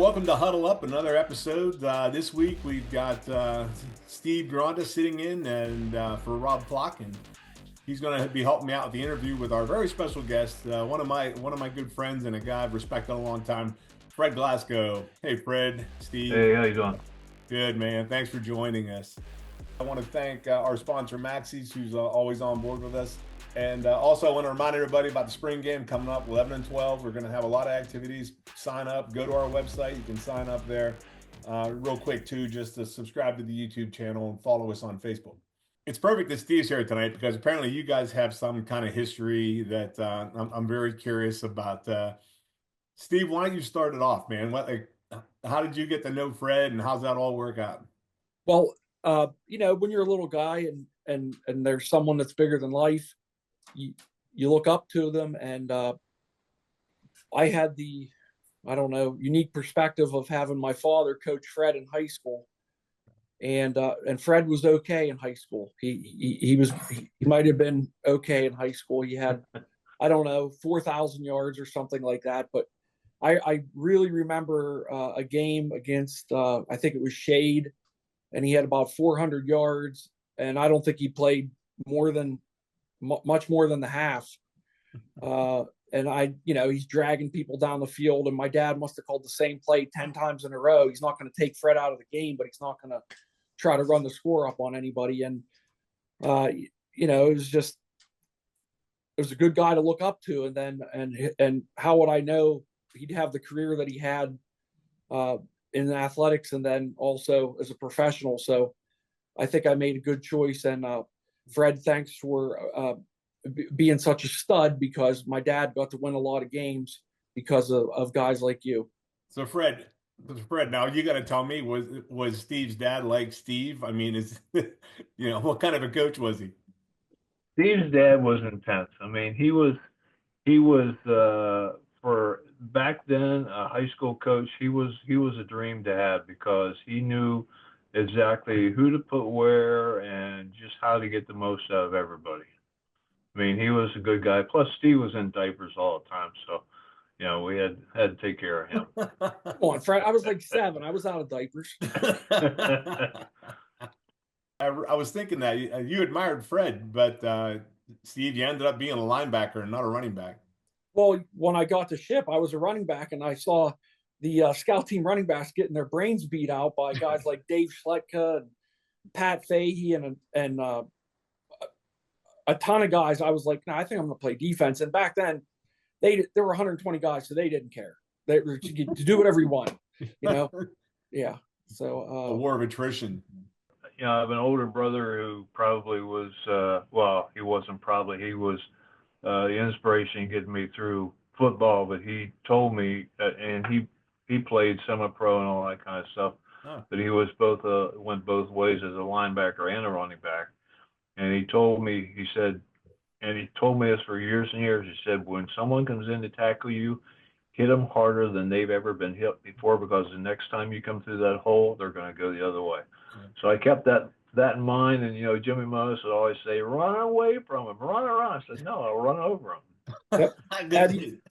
welcome to Huddle Up, another episode. This week we've got Steve Granda sitting in and for Rob Flock, and he's going to be helping me out with the interview with our very special guest, one of my good friends and a guy I've respected a long time, Fred Glasgow. Hey, Fred, Steve. Hey, how you doing? Good, man. Thanks for joining us. I want to thank our sponsor, Maxie's, who's always on board with us. And also, I want to remind everybody about the spring game coming up, 11 and 12. We're going to have a lot of activities. Sign up. Go to our website. You can sign up there. Real quick, too, just to subscribe to the YouTube channel and follow us on Facebook. It's perfect that Steve's here tonight because apparently you guys have some kind of history that I'm very curious about. Steve, why don't you start it off, man? How did you get to know Fred, and how's that all work out? Well, when you're a little guy and there's someone that's bigger than life, you look up to them. And I had the, unique perspective of having my father coach Fred in high school. And Fred was okay in high school. He might have been okay in high school. He had, 4,000 yards or something like that. But I really remember a game against, I think it was Shade, and he had about 400 yards. And I don't think he played much more than the half. And he's dragging people down the field, and my dad must have called the same play 10 times in a row. He's not going to take Fred out of the game, but he's not going to try to run the score up on anybody. And, it was a good guy to look up to. And then, and how would I know he'd have the career that he had in athletics and then also as a professional? So I think I made a good choice. And Fred, thanks for being such a stud, because my dad got to win a lot of games because of guys like you. So Fred, now you got to tell me, was Steve's dad like Steve? I mean, what kind of a coach was he? Steve's dad was intense. I mean, he was for back then a high school coach. He was a dream to have because he knew exactly who to put where and just how to get the most out of everybody. I mean, he was a good guy. Plus, Steve was in diapers all the time, so we had to take care of him. Come on, Fred. I was like 7. I was out of diapers. I was thinking that you admired Fred, but Steve, you ended up being a linebacker and not a running back. Well, when I got to Ship, I was a running back, and I saw the scout team running backs getting their brains beat out by guys like Dave Schletka and Pat Fahey and a ton of guys. I was like, I think I'm going to play defense. And back then, there were 120 guys, so they didn't care. They were to do whatever you want, Yeah. So a war of attrition. I have an older brother who probably was, he wasn't probably, he was the inspiration getting me through football, but he told me, and he played semi-pro and all that kind of stuff, but he was went both ways as a linebacker and a running back. And he told me, he said this for years and years, he said, when someone comes in to tackle you, hit them harder than they've ever been hit before, because the next time you come through that hole, they're going to go the other way. So I kept that in mind. And, Jimmy Moss would always say, run away from him, run around. I said, no, I'll run over him. Yep.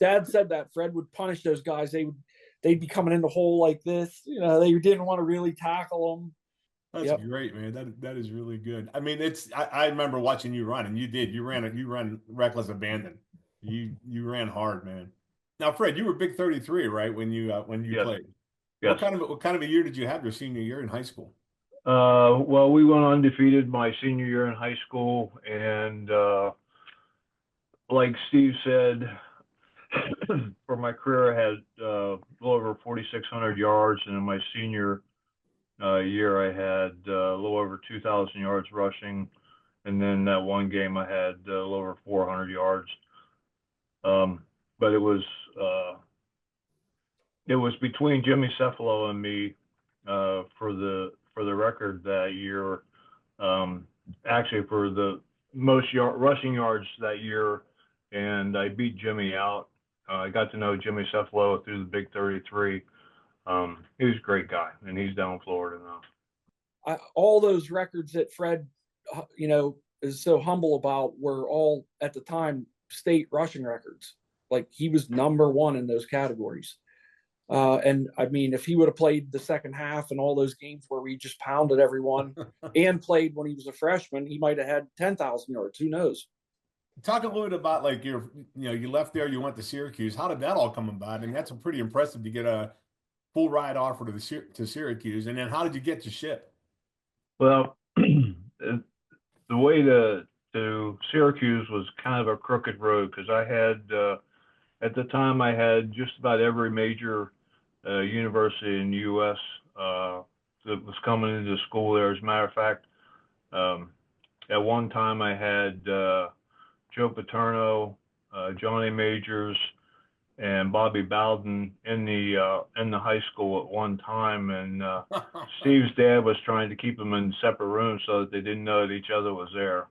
Dad said that Fred would punish those guys. They'd be coming in the hole like this. They didn't want to really tackle them. That's great, man. That is really good. I mean, I remember watching you run, and you ran reckless abandon. You ran hard, man. Now, Fred, you were big 33, right? When you played. Yes. What kind of a year did you have your senior year in high school? Well, we went undefeated my senior year in high school, and like Steve said, for my career, I had a little over 4,600 yards, and in my senior year, I had a little over 2,000 yards rushing, and then that one game I had a little over 400 yards. But it was between Jimmy Cephalo and me for the record that year. Actually, for the most rushing yards that year, and I beat Jimmy out. I got to know Jimmy Cephalo through the Big 33. He was a great guy, and he's down in Florida now. All those records that Fred, is so humble about were all at the time state rushing records. Like, he was number one in those categories. And I mean, if he would have played the second half and all those games where we just pounded everyone and played when he was a freshman, he might have had 10,000 yards. Who knows? Talk a little bit about like you left there, you went to Syracuse. How did that all come about? I mean, that's pretty impressive to get a full ride offer to Syracuse. And then how did you get to ship? Well, the way to Syracuse was kind of a crooked road because I had at the time I had just about every major university in the U.S. That was coming into school there. As a matter of fact, at one time I had Joe Paterno, Johnny Majors, and Bobby Bowden in the high school at one time, and Steve's dad was trying to keep them in separate rooms so that they didn't know that each other was there.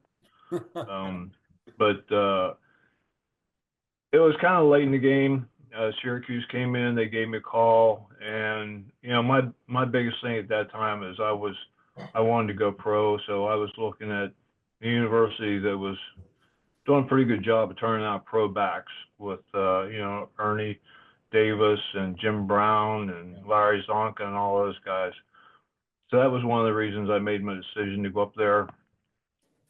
But it was kind of late in the game. Syracuse came in, they gave me a call, and my biggest thing at that time is I wanted to go pro, so I was looking at the university that was doing a pretty good job of turning out pro backs with Ernie Davis and Jim Brown and Larry Zonka and all those guys. So that was one of the reasons I made my decision to go up there.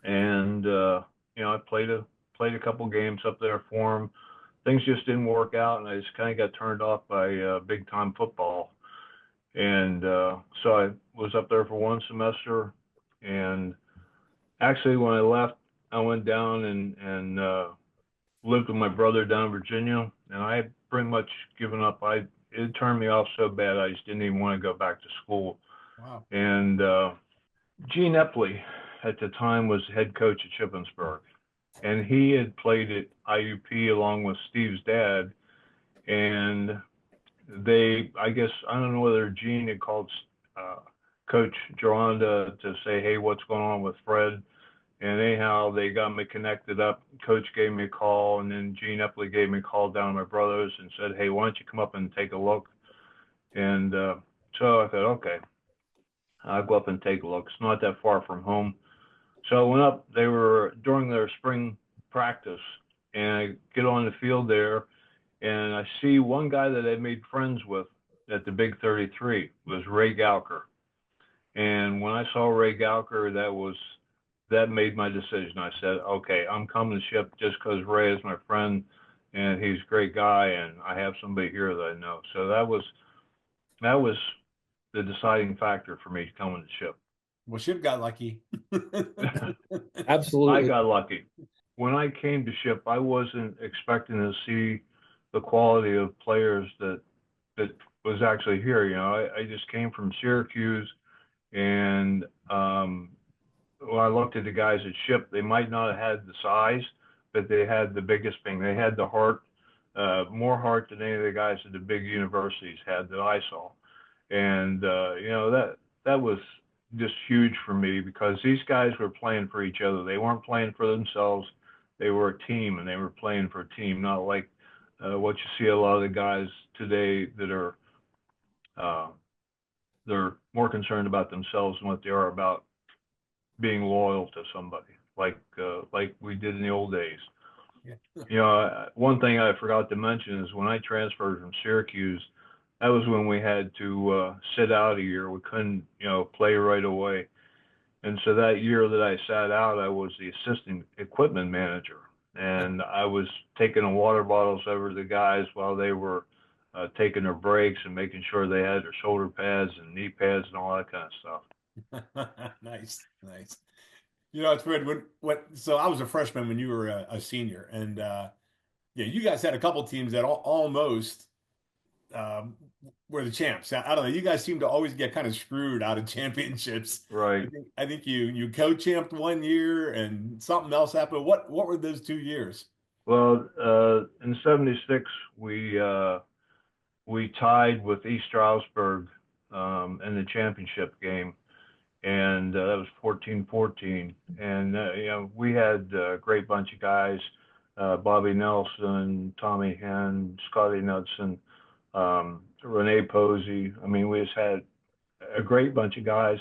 And I played a couple games up there for him. Things just didn't work out, and I just kind of got turned off by big time football. And so I was up there for one semester, and actually when I left, I went down and lived with my brother down in Virginia, and I had pretty much given up. It turned me off so bad I just didn't even want to go back to school. Wow. And Gene Epley at the time was head coach at Shippensburg, and he had played at IUP along with Steve's dad, and I guess I don't know whether Gene had called Coach Geronda to say, hey, what's going on with Fred? And anyhow, they got me connected up. Coach gave me a call, and then Gene Epley gave me a call down to my brother's and said, hey, why don't you come up and take a look? And so I thought, okay, I'll go up and take a look. It's not that far from home. So I went up. They were during their spring practice, and I get on the field there, and I see one guy that I made friends with at the Big 33 was Ray Gowker. And when I saw Ray Gowker, that made my decision. I said, okay, I'm coming to Ship just because Ray is my friend and he's a great guy and I have somebody here that I know. So that was the deciding factor for me coming to Ship. Well, Ship got lucky. Absolutely. I got lucky. When I came to Ship, I wasn't expecting to see the quality of players that was actually here. I just came from Syracuse, and when I looked at the guys at Ship, they might not have had the size, but they had the biggest thing. They had the heart, more heart than any of the guys at the big universities had that I saw. And, that was just huge for me because these guys were playing for each other. They weren't playing for themselves. They were a team, and they were playing for a team, not like what you see a lot of the guys today that are they're more concerned about themselves than what they are about being loyal to somebody, like we did in the old days. Yeah. One thing I forgot to mention is when I transferred from Syracuse, that was when we had to sit out a year. We couldn't, play right away. And so that year that I sat out, I was the assistant equipment manager. And I was taking the water bottles over to the guys while they were taking their breaks and making sure they had their shoulder pads and knee pads and all that kind of stuff. Nice. It's weird. So I was a freshman when you were a senior, and you guys had a couple teams that almost were the champs. I don't know. You guys seem to always get kind of screwed out of championships. Right. I think you co-champed one year, and something else happened. What were those 2 years? Well, in '76, we tied with East Stroudsburg in the championship game. And that was 14-14. And, we had a great bunch of guys, Bobby Nelson, Tommy Henn, Scotty Knudsen, Renee Posey. I mean, we just had a great bunch of guys.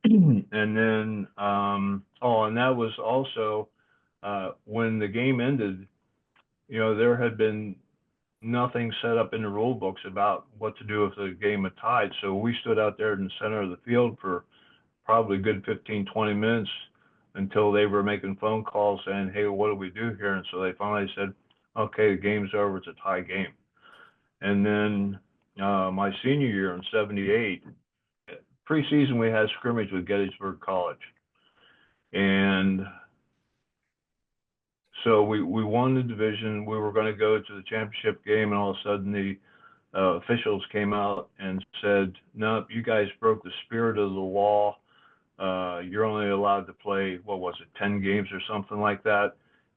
And then, and that was also when the game ended, there had been nothing set up in the rule books about what to do if the game had tied. So we stood out there in the center of the field for probably a good 15, 20 minutes until they were making phone calls saying, hey, what do we do here? And so they finally said, okay, the game's over. It's a tie game. And then my senior year in 78, preseason, we had a scrimmage with Gettysburg College. And so we won the division. We were going to go to the championship game, and all of a sudden the officials came out and said, no, you guys broke the spirit of the law. You're only allowed to play, 10 games or something like that.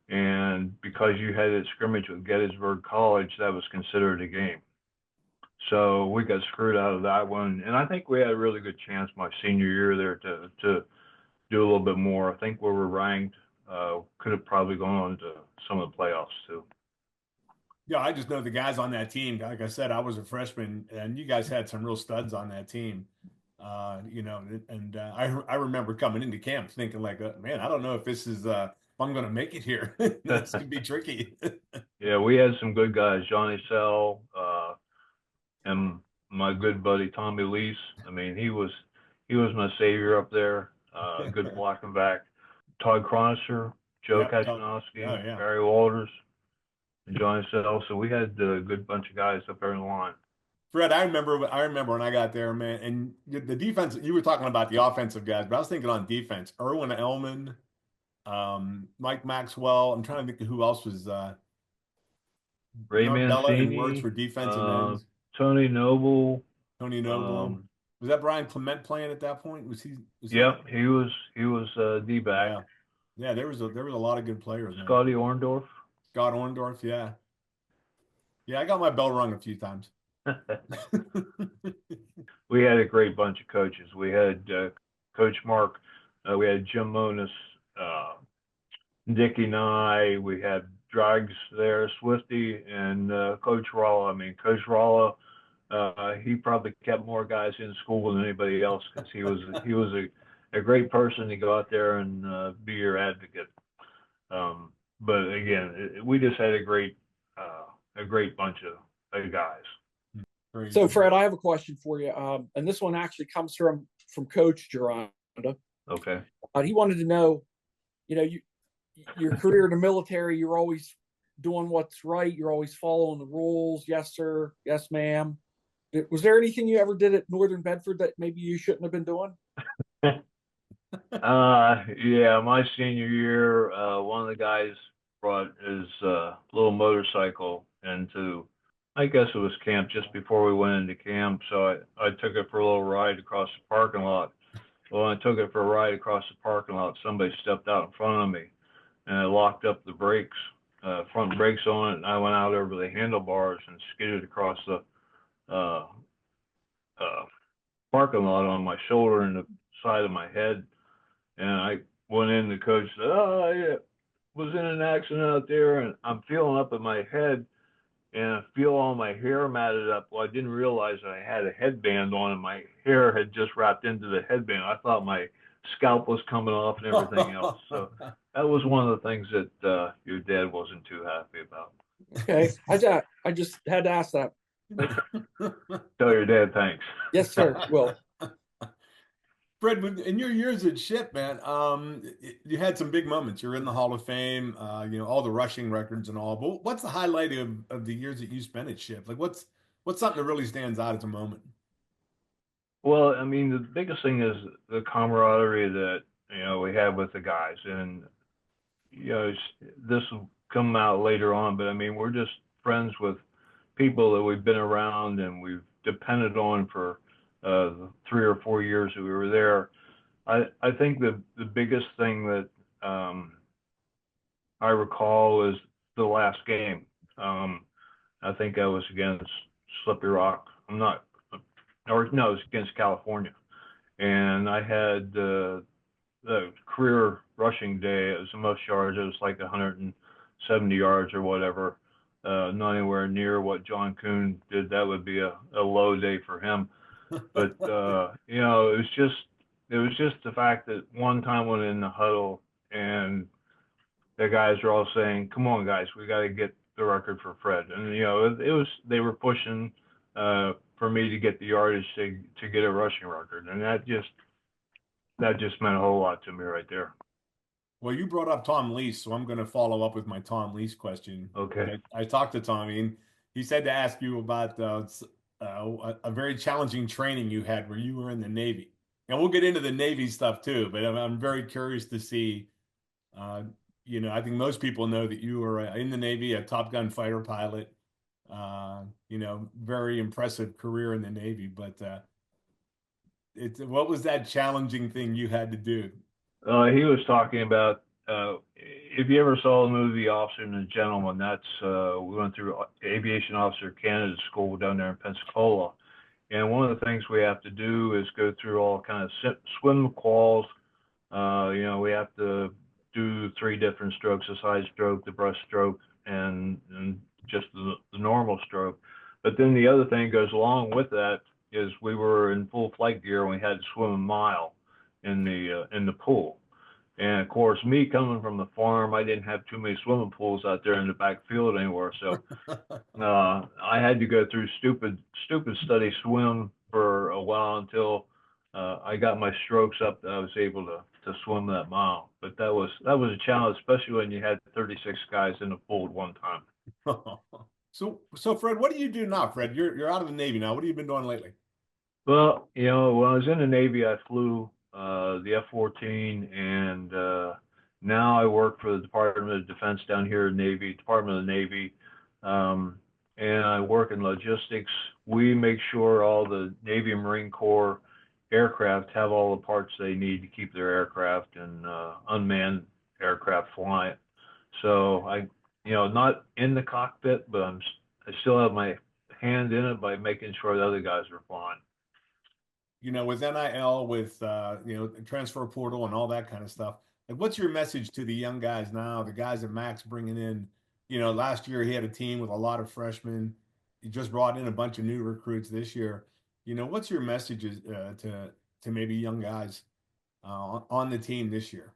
And because you had a scrimmage with Gettysburg College, that was considered a game. So we got screwed out of that one. And I think we had a really good chance my senior year there to do a little bit more. I think where we're ranked, could have probably gone on to some of the playoffs too. Yeah, I just know the guys on that team. Like I said, I was a freshman, and you guys had some real studs on that team. I remember coming into camp thinking like, man, I don't know if this is if I'm going to make it here. This could be tricky. Yeah, we had some good guys, Johnny Sell, and my good buddy Tommy Lease. I mean, he was my savior up there. Good blocking back. Todd Cronister, Joe Kachanowski, Barry Walters, and Johnny Sell. So we had a good bunch of guys up there in the line. Fred, I remember when I got there, man, and the defense, you were talking about the offensive guys, but I was thinking on defense, Erwin Ellman, Mike Maxwell. I'm trying to think of who else was Ray Mancini, and Wirtz for defensive ends. Tony Noble. Was that Brian Clement playing at that point? Yep, he was D-back. Yeah, there was a lot of good players. Scotty Orndorff. Scott Orndorff, yeah. Yeah, I got my bell rung a few times. We had a great bunch of coaches. We had Coach Mark, we had Jim Monis, Dickie Nye, we had Drags there, Swifty, and Coach Rolla. I mean, Coach Rolla, he probably kept more guys in school than anybody else because he was a great person to go out there and be your advocate. But again, we just had a great bunch of guys. So, Fred, I have a question for you, and this one actually comes from Coach Geronda. Okay. He wanted to know, your career in the military, you're always doing what's right. You're always following the rules. Yes, sir. Yes, ma'am. Was there anything you ever did at Northern Bedford that maybe you shouldn't have been doing? Yeah, my senior year, one of the guys brought his little motorcycle into, I guess it was camp just before we went into camp. So I took it for a little ride across the parking lot. Well, I took it for a ride across the parking lot. Somebody stepped out in front of me, and I locked up the brakes, front brakes on it, and I went out over the handlebars and skidded across the parking lot on my shoulder and the side of my head. And I went in, the coach said, oh, yeah, was in an accident out there, and I'm feeling up at my head, and I feel all my hair matted up. Well, I didn't realize that I had a headband on, and my hair had just wrapped into the headband. I thought my scalp was coming off and everything else. So that was one of the things that your dad wasn't too happy about. Okay, I just had to ask that. Tell your dad thanks. Yes, sir. Will. Fred, in your years at Ship, man, you had some big moments. You're in the Hall of Fame, all the rushing records and all. But what's the highlight of the years that you spent at Ship? Like, what's something that really stands out as a moment? Well, I mean, the biggest thing is the camaraderie that we have with the guys, and this will come out later on. But I mean, we're just friends with people that we've been around and we've depended on for the 3 or 4 years that we were there. I think the biggest thing that I recall is the last game. I think I was against Slippery Rock. It was against California. And I had the career rushing day. It was the most yards. It was like 170 yards or whatever. Not anywhere near what John Kuhn did. That would be a low day for him. But it was just the fact that one time when in the huddle and the guys are all saying, "Come on, guys, we got to get the record for Fred. And it was they were pushing for me to get the yardage to get a rushing record, and that just meant a whole lot to me right there. Well, you brought up Tom Lease, so I'm going to follow up with my Tom Lease question. Okay. I talked to Tommy, and he said to ask you about a very challenging training you had where you were in the Navy. And we'll get into the Navy stuff too, but I'm very curious to see. I think most people know that you were in the Navy, a Top Gun fighter pilot. Very impressive career in the Navy. But what was that challenging thing you had to do? He was talking about if you ever saw the movie Officer and a Gentleman, that's we went through Aviation Officer Candidate School down there in Pensacola. And one of the things we have to do is go through all kind of swim quals. We have to do 3 different strokes: the side stroke, the breaststroke, and just the normal stroke. But then the other thing goes along with that is we were in full flight gear and we had to swim a mile in the pool. And of course, me coming from the farm, I didn't have too many swimming pools out there in the backfield anywhere. So I had to go through stupid study swim for a while until I got my strokes up that I was able to swim that mile. But that was a challenge, especially when you had 36 guys in the pool at one time. So Fred, what do you do now, Fred? You're out of the Navy now. What have you been doing lately? Well, when I was in the Navy, I flew the F-14, and now I work for the Department of Defense down here in Department of the Navy, and I work in logistics. We make sure all the Navy and Marine Corps aircraft have all the parts they need to keep their aircraft and unmanned aircraft flying. So I, not in the cockpit, but I still have my hand in it by making sure the other guys are flying. With NIL, with transfer portal and all that kind of stuff, like what's your message to the young guys now, the guys that Mac's bringing in? Last year he had a team with a lot of freshmen. He just brought in a bunch of new recruits this year. What's your message to maybe young guys on the team this year?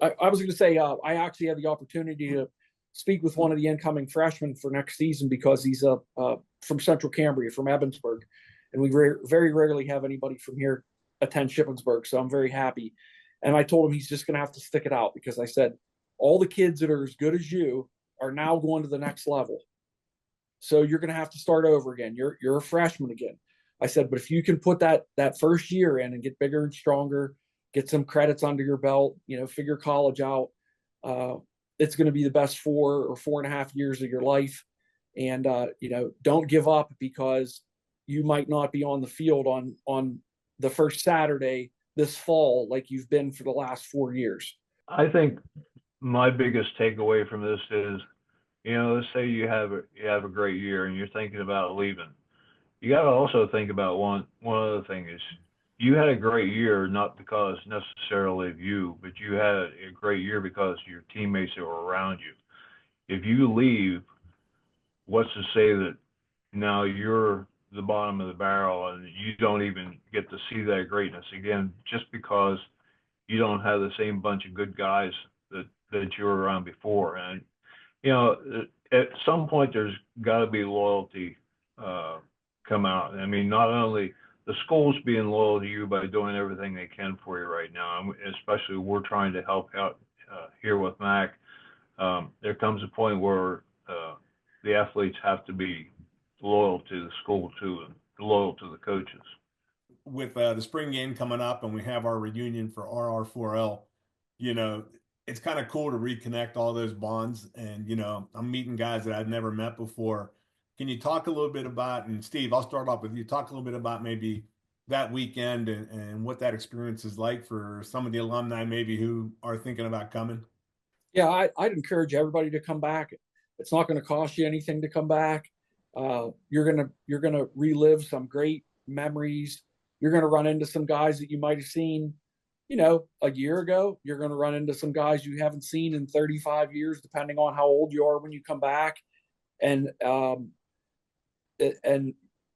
I was going to say, I actually had the opportunity to speak with one of the incoming freshmen for next season because he's from Central Cambria, from Ebensburg. And we very rarely have anybody from here attend Shippensburg. So I'm very happy. And I told him he's just going to have to stick it out because I said, all the kids that are as good as you are now going to the next level. So you're going to have to start over again. You're a freshman again. I said, but if you can put that first year in and get bigger and stronger, get some credits under your belt, figure college out, it's going to be the best 4 or 4.5 years of your life. And, don't give up because you might not be on the field on the first Saturday this fall like you've been for the last 4 years. I think my biggest takeaway from this is, let's say you have a great year and you're thinking about leaving. You got to also think about one other thing is you had a great year, not because necessarily of you, but you had a great year because your teammates that were around you. If you leave, what's to say that now you're the bottom of the barrel and you don't even get to see that greatness again just because you don't have the same bunch of good guys that you were around before. And at some point there's got to be loyalty come out. I mean, not only the school's being loyal to you by doing everything they can for you right now, and especially we're trying to help out here with Mac. There comes a point where the athletes have to be loyal to the school too, and loyal to the coaches. With the spring game coming up and we have our reunion for RR4L, it's kind of cool to reconnect all those bonds. And, I'm meeting guys that I've never met before. Can you talk a little bit about, and Steve, I'll start off with you, talk a little bit about maybe that weekend and what that experience is like for some of the alumni maybe who are thinking about coming? Yeah, I'd encourage everybody to come back. It's not going to cost you anything to come back. You're gonna relive some great memories. You're gonna run into some guys that you might have seen, a year ago. You're gonna run into some guys you haven't seen in 35 years, depending on how old you are when you come back. And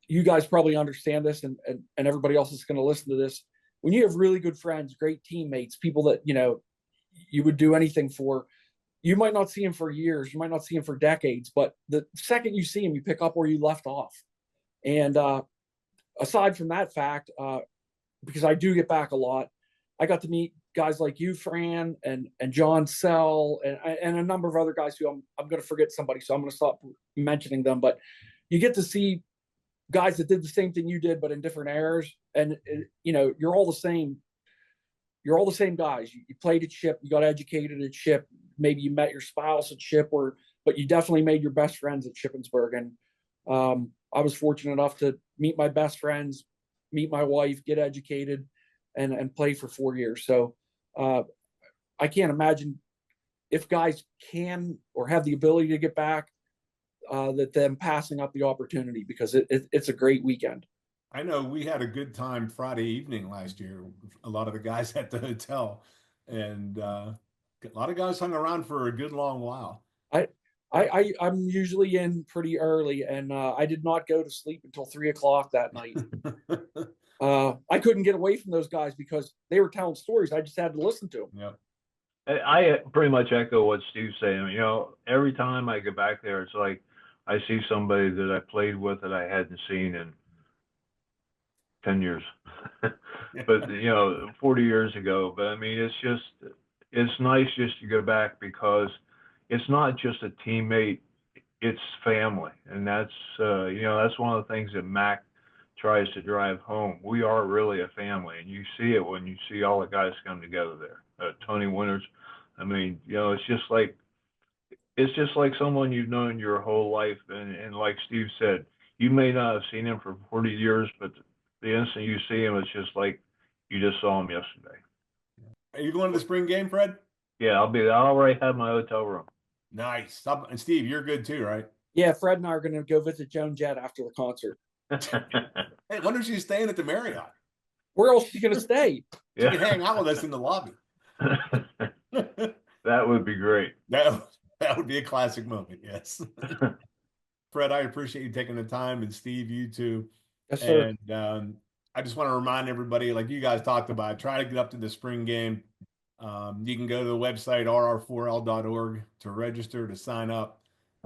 you guys probably understand this, and everybody else is going to listen to this. When you have really good friends, great teammates, people that you would do anything for, you might not see him for years, you might not see him for decades, but the second you see him, you pick up where you left off. And aside from that fact, because I do get back a lot, I got to meet guys like you, Fran, and John Sell, and a number of other guys who I'm going to forget somebody, so I'm going to stop mentioning them. But you get to see guys that did the same thing you did, but in different eras, and you're all the same. You're all the same guys. You played at Ship, you got educated at Ship. Maybe you met your spouse at Ship, but you definitely made your best friends at Shippensburg. And I was fortunate enough to meet my best friends, meet my wife, get educated, and play for 4 years. So I can't imagine if guys can or have the ability to get back, that them passing up the opportunity, because it's a great weekend. I know we had a good time Friday evening last year. A lot of the guys at the hotel, and a lot of guys hung around for a good long while. I'm usually in pretty early, and I did not go to sleep until 3 o'clock that night. I couldn't get away from those guys because they were telling stories. I just had to listen to them. Yep. I pretty much echo what Steve's saying. You know, every time I get back there, it's like I see somebody that I played with that I hadn't seen in 10 years. But, 40 years ago. But I mean, it's nice just to go back, because it's not just a teammate, it's family. And that's one of the things that Mac tries to drive home. We are really a family, and you see it when you see all the guys come together there. Tony Winters, I mean, it's just like someone you've known your whole life. And like Steve said, you may not have seen him for 40 years, but the instant you see him, it's just like you just saw him yesterday. Are you going to the spring game, Fred? Yeah, I already have my hotel room. Nice. And Steve, you're good too, right? Yeah, Fred and I are going to go visit Joan Jett after the concert. Hey, wonder if she's staying at the Marriott. Where else is she going to stay? She can hang out with us in the lobby. That would be great. That would be a classic moment, yes. Fred, I appreciate you taking the time, and Steve, you too. Yes, sir. And I just want to remind everybody, like you guys talked about, try to get up to the spring game. You can go to the website rr4l.org to register, to sign up.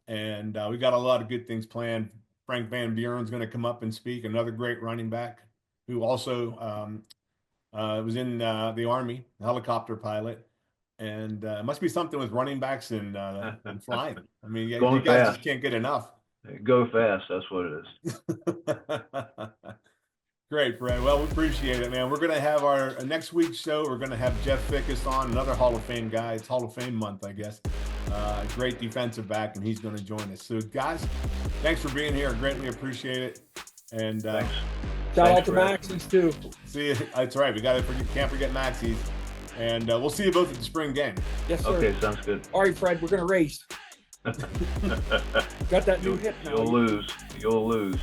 And we got a lot of good things planned. Frank Van Buren's going to come up and speak, another great running back who also was in the Army, helicopter pilot. And it must be something with running backs and flying. I mean, you guys fast. just can't get enough. Go fast, that's what it is. Great, Fred. Well, we appreciate it, man. We're going to have our next week's show. We're going to have Jeff Fickus on, another Hall of Fame guy. It's Hall of Fame month, I guess. Great defensive back, and he's going to join us. So, guys, thanks for being here. Greatly appreciate it. And thanks. Shout out to Maxie's too. See you. That's right. Can't forget Maxie's. And we'll see you both at the spring game. Yes, sir. Okay, sounds good. All right, Fred, we're going to race. Got that new hip now. You'll lose.